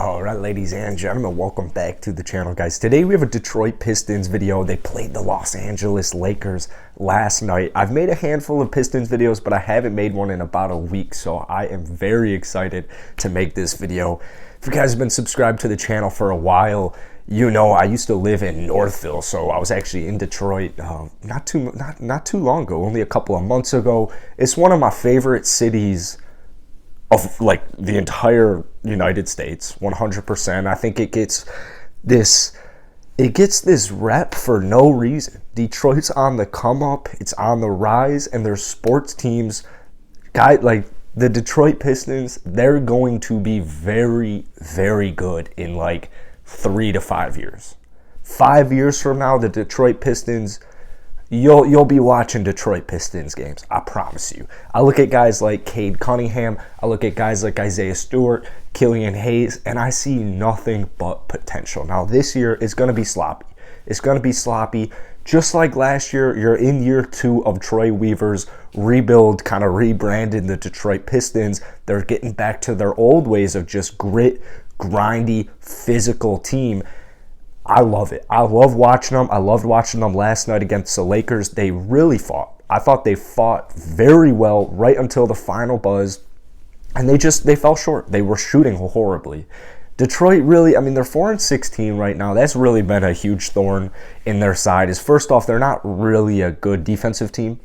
All right, ladies and gentlemen, welcome back to the channel, guys. Today we have a Detroit Pistons video. They played the Los Angeles Lakers last night. I've made a handful of Pistons videos, but I haven't made one in about a week, so I am very excited to make this video. If you guys have been subscribed to the channel for a while, you know I used to live in Northville, so I was actually in Detroit not too long ago, only a couple of months ago. It's one of my favorite cities of like the entire United States, 100%. I think it gets this rep for no reason. Detroit's on the come up, it's on the rise, and their sports teams, like the Detroit Pistons, they're going to be very, very good in like 3 to 5 years. 5 years from now, the Detroit Pistons, You'll be watching Detroit Pistons games, I promise you. I look at guys like Cade Cunningham, I look at guys like Isaiah Stewart, Killian Hayes, and I see nothing but potential. Now this year is going to be sloppy. It's going to be sloppy. Just like last year, you're in year 2 of Troy Weaver's rebuild, kind of rebranded the Detroit Pistons. They're getting back to their old ways of just grit, grindy, physical team. I love it. I love watching them. I loved watching them last night against the Lakers. They really fought. I thought they fought very well right until the final buzz, and they fell short. They were shooting horribly. Detroit really, I mean, they're 4-16 right now. That's really been a huge thorn in their side. Is first off, they're not really a good defensive team.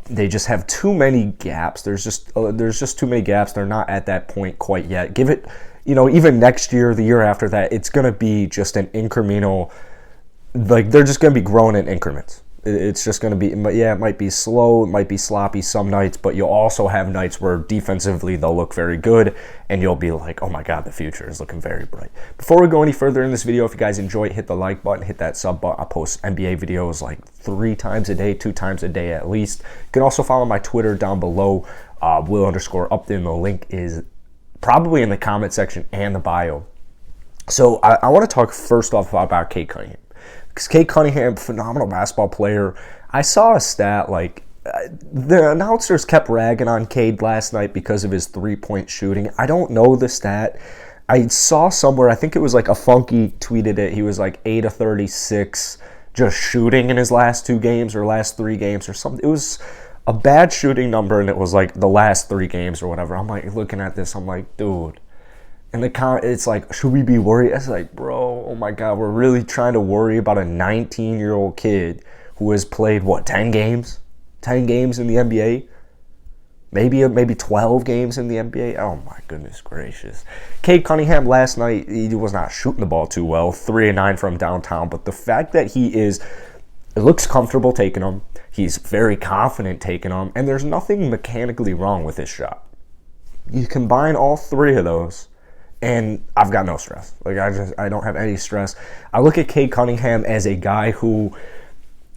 They just have too many gaps. There's just too many gaps. They're not at that point quite yet. Give it, even next year, the year after that, it's going to be just an incremental, like they're just going to be growing in increments. It's just going to be, yeah, it might be slow, it might be sloppy some nights, but you'll also have nights where defensively they'll look very good, and you'll be like, oh my God, the future is looking very bright. Before we go any further in this video, if you guys enjoy it, hit the like button, hit that sub button. I post NBA videos like 3 times a day, 2 times a day at least. You can also follow my Twitter down below, Will_Upton. The link is probably in the comment section and the bio. So I want to talk first off about Cade Cunningham. Because Cade Cunningham, phenomenal basketball player. I saw a stat, like, the announcers kept ragging on Cade last night because of his three-point shooting. I don't know the stat. I saw somewhere, I think it was like a Funky tweeted it, he was like 8 of 36 just shooting in his last 2 games or last 3 games or something. It was a bad shooting number, and it was like the last 3 games or whatever. I'm like looking at this, I'm like, dude. And it's like, should we be worried? It's like, bro, oh my God, we're really trying to worry about a 19-year-old kid who has played, 10 games? 10 games in the NBA? Maybe 12 games in the NBA? Oh my goodness gracious. Cade Cunningham last night, he was not shooting the ball too well, 3 of 9 from downtown, but the fact that it looks comfortable taking them, he's very confident taking them, and there's nothing mechanically wrong with his shot. You combine all 3 of those, and I've got no stress. Like, I don't have any stress. I look at Cade Cunningham as a guy who,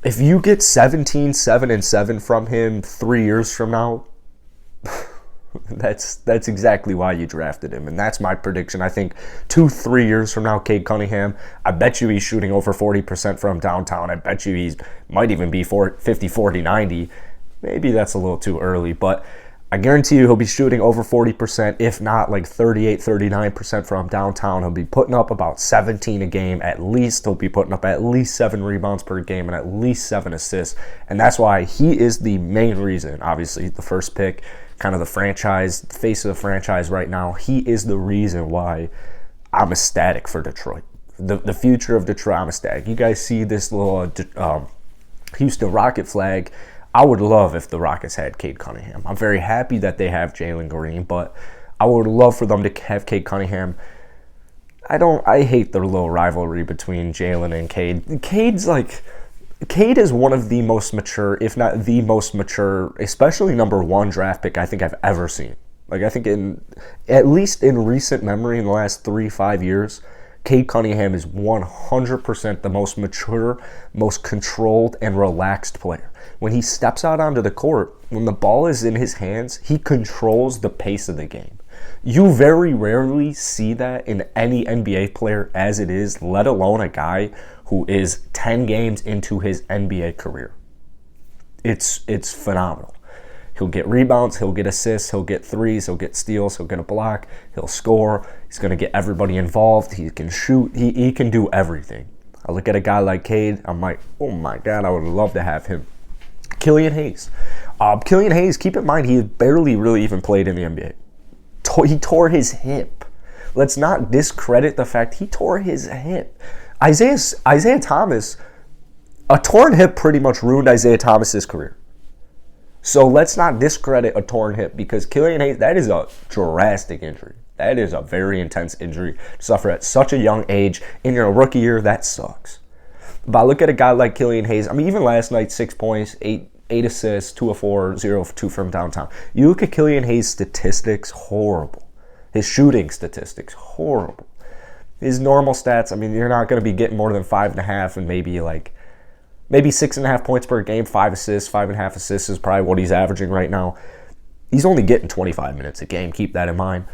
if you get 17, 7, and 7 from him 3 years from now, that's exactly why you drafted him. And that's my prediction. I think 2-3 years from now, Cade Cunningham, I bet you he's shooting over 40% from downtown. I bet you he might even be 50, 40, 90. Maybe that's a little too early, but I guarantee you he'll be shooting over 40%, if not like 38, 39% from downtown. He'll be putting up about 17 a game at least. He'll be putting up at least 7 rebounds per game and at least 7 assists. And that's why he is the main reason, obviously, the first pick, kind of the franchise, face of the franchise right now. He is the reason why I'm ecstatic for Detroit. The future of Detroit, I'm ecstatic. You guys see this little Houston Rocket flag. I would love if the Rockets had Cade Cunningham. I'm very happy that they have Jalen Green, but I would love for them to have Cade Cunningham. I hate the little rivalry between Jalen and Cade. Cade is one of the most mature, if not the most mature, especially number 1 draft pick I think I've ever seen. Like, I think at least in recent memory in the last 3-5 years, Cade Cunningham is 100% the most mature, most controlled, and relaxed player. When he steps out onto the court, when the ball is in his hands, he controls the pace of the game. You very rarely see that in any NBA player as it is, let alone a guy who is 10 games into his NBA career. It's phenomenal. He'll get rebounds, he'll get assists, he'll get threes, he'll get steals, he'll get a block, he'll score. He's going to get everybody involved. He can shoot. He can do everything. I look at a guy like Cade, I'm like, oh my God, I would love to have him. Killian Hayes. Killian Hayes, keep in mind, he barely really even played in the NBA. He tore his hip. Let's not discredit the fact he tore his hip. Isaiah Thomas, a torn hip pretty much ruined Isaiah Thomas's career. So let's not discredit a torn hip, because Killian Hayes, that is a drastic injury. That is a very intense injury to suffer at such a young age. In your rookie year, that sucks. But I look at a guy like Killian Hayes. I mean, even last night, 6 points, 8 assists, 2 of 4, 0 of 2 from downtown. You look at Killian Hayes' statistics, horrible. His shooting statistics, horrible. His normal stats, I mean, you're not going to be getting more than 5.5 and maybe 6.5 points per game, 5 assists, 5.5 assists is probably what he's averaging right now. He's only getting 25 minutes a game. Keep that in mind.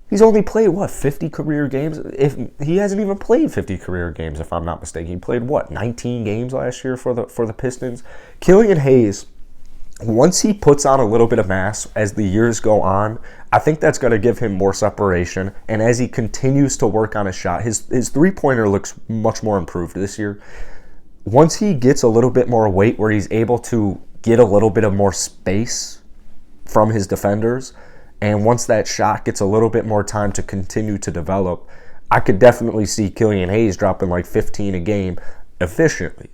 He's only played, 50 career games? If he hasn't even played 50 career games, if I'm not mistaken. He played, 19 games last year for the Pistons? Killian Hayes, once he puts on a little bit of mass as the years go on, I think that's going to give him more separation. And as he continues to work on his shot, his three-pointer looks much more improved this year. Once he gets a little bit more weight where he's able to get a little bit of more space from his defenders, and once that shot gets a little bit more time to continue to develop, I could definitely see Killian Hayes dropping 15 a game efficiently.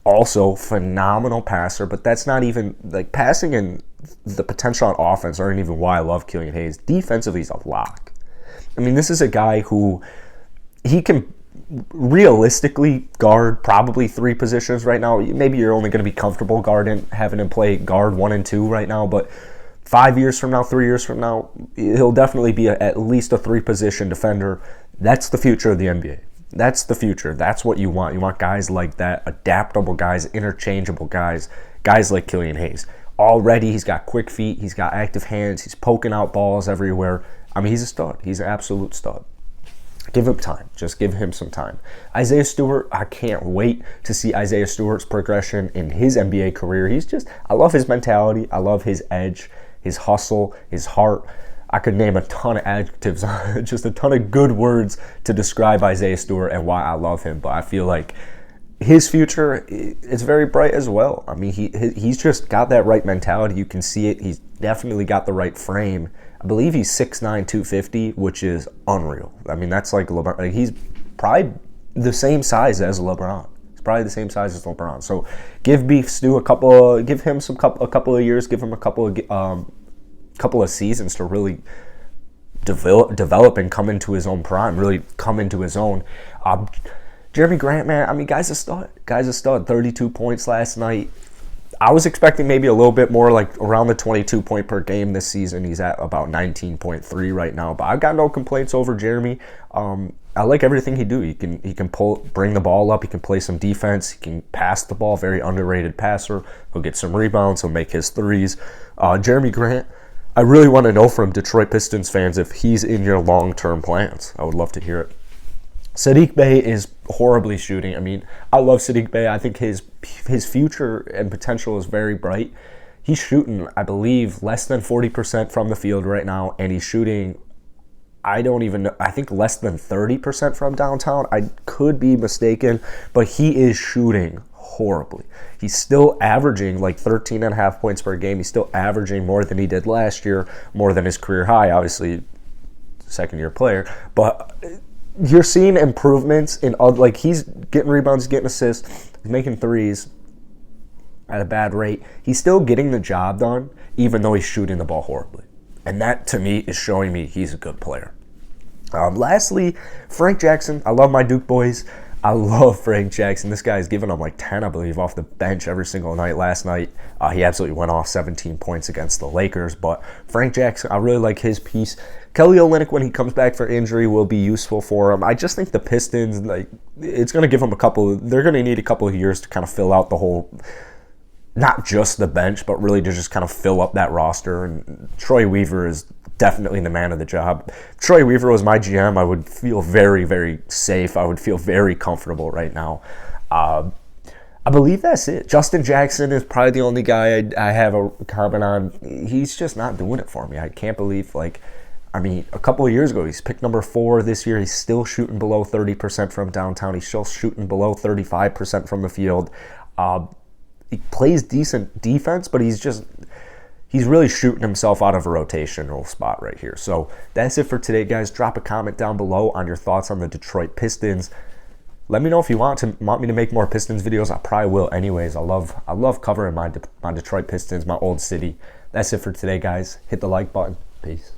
Also, phenomenal passer, but that's not even, passing and the potential on offense aren't even why I love Killian Hayes. Defensively, he's a lock. I mean, this is a guy who, he can realistically guard probably 3 positions right now. Maybe you're only going to be comfortable having him play guard 1 and 2 right now, but 5 years from now, 3 years from now, he'll definitely be at least a 3-position defender. That's the future of the NBA. That's the future. That's what you want. You want guys like that, adaptable guys, interchangeable guys, guys like Killian Hayes. Already, he's got quick feet. He's got active hands. He's poking out balls everywhere. I mean, he's a stud. He's an absolute stud. Give him time. Just give him some time. Isaiah Stewart, I can't wait to see Isaiah Stewart's progression in his NBA career. I love his mentality. I love his edge, his hustle, his heart. I could name a ton of adjectives, just a ton of good words to describe Isaiah Stewart and why I love him. But I feel like his future is very bright as well. I mean, he's just got that right mentality. You can see it. He's definitely got the right frame. I believe he's 6'9", 250, which is unreal. I mean, that's like LeBron. He's probably the same size as LeBron. He's probably the same size as LeBron. So give Beef Stew a couple of years, give him a couple of seasons to really develop and come into his own prime, really come into his own. Jeremy Grant, man, I mean, guy's a stud. 32 points last night. I was expecting maybe a little bit more, around the 22 point per game this season. He's at about 19.3 right now, but I've got no complaints over Jeremy. I like everything he do. He can bring the ball up. He can play some defense. He can pass the ball. Very underrated passer. He'll get some rebounds. He'll make his threes. Jeremy Grant, I really want to know from Detroit Pistons fans if he's in your long-term plans. I would love to hear it. Saddiq Bey is horribly shooting. I mean, I love Saddiq Bey. I think his future and potential is very bright. He's shooting, I believe, less than 40% from the field right now, and he's shooting, I think less than 30% from downtown. I could be mistaken, but he is shooting horribly. He's still averaging 13.5 points per game. He's still averaging more than he did last year, more than his career high, obviously, second-year player. But you're seeing improvements in he's getting rebounds, getting assists, he's making threes at a bad rate. He's still getting the job done, even though he's shooting the ball horribly. And that, to me, is showing me he's a good player. Lastly, Frank Jackson. I love my Duke boys. I love Frank Jackson. This guy's giving them 10, I believe, off the bench every single night. Last night, he absolutely went off 17 points against the Lakers. But Frank Jackson, I really like his piece. Kelly Olynyk, when he comes back for injury, will be useful for him. I just think the Pistons, it's going to give them they're going to need a couple of years to kind of fill out the whole, not just the bench, but really to just kind of fill up that roster. And Troy Weaver is definitely the man of the job. If Troy Weaver was my GM, I would feel very, very safe. I would feel very comfortable right now. I believe that's it. Justin Jackson is probably the only guy I have a comment on. He's just not doing it for me. I can't believe, like, I mean, a couple of years ago, he's picked number 4. This year, he's still shooting below 30% from downtown. He's still shooting below 35% from the field. He plays decent defense, but he's really shooting himself out of a rotational spot right here. So that's it for today, guys. Drop a comment down below on your thoughts on the Detroit Pistons. Let me know if you want me to make more Pistons videos. I probably will anyways. I love covering my Detroit Pistons, my old city. That's it for today, guys. Hit the like button. Peace.